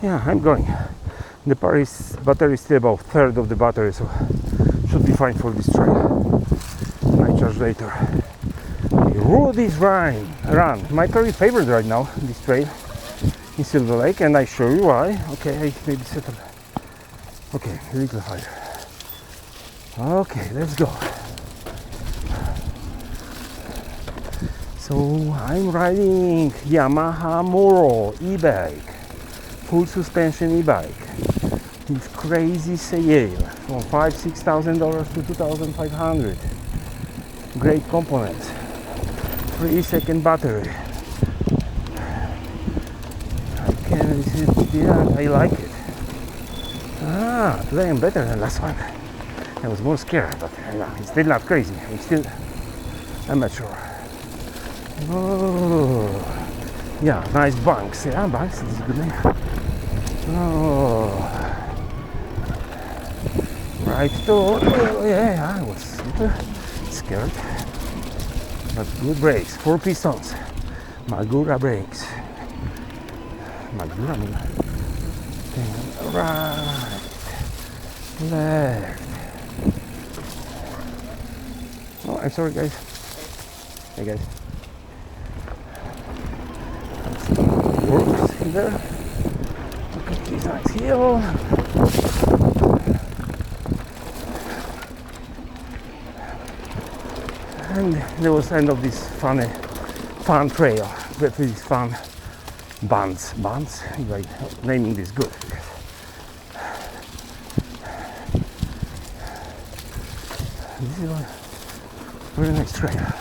Yeah, I'm going. The battery is still about third of the battery, so should be fine for this trail. I charge later. Rudie's run. My very favorite right now, this trail in Silver Lake, and I show you why. Okay, I maybe settle. Okay, a little higher. Okay, let's go. So I'm riding Yamaha Moro e-bike, full suspension e-bike, with crazy sale from $5,000-$6,000 to $2,500. Great components, 3-second battery. I like it. Today I'm better than last one. I was more scared, but it's still not crazy. I'm still amateur. Oh, yeah, nice bunks. Yeah, bunks is a good name. Oh, right door. Oh, yeah, I was super scared. But good brakes, 4 pistons. Magura brakes. Magura, right, left. Oh, I'm sorry, guys. Hey, guys. Works in there. Look at this nice hill. And there was end of this fun trail with these fun bands. Like naming this good. This is a very nice trail.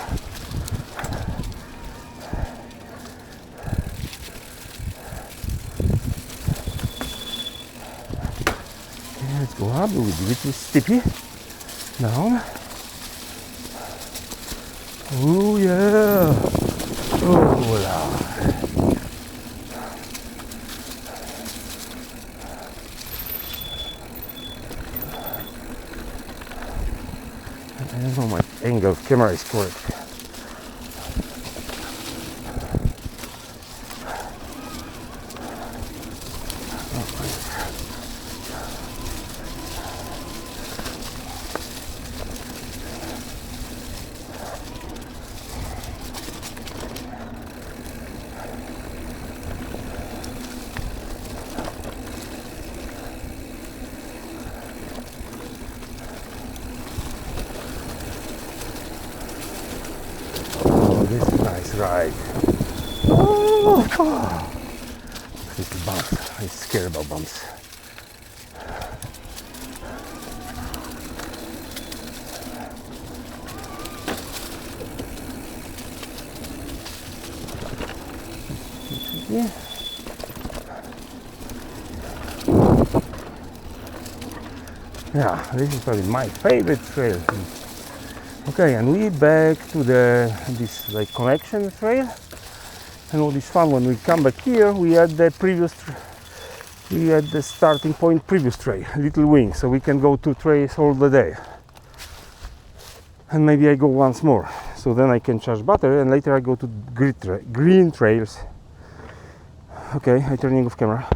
Let's go up with a little steepy down. Oh yeah! Oh la! I don't know, my angle of camera is correct. This is nice ride. Oh. Little bumps. I'm scared about bumps. Yeah. Yeah, this is probably my favorite trail. Okay, and we back to this like connection trail, and all this fun. When we come back here, we had the starting point previous trail, Little Wing, so we can go 2 trails all the day. And maybe I go once more, so then I can charge battery, and later I go to green trails. Okay, I'm turning off camera.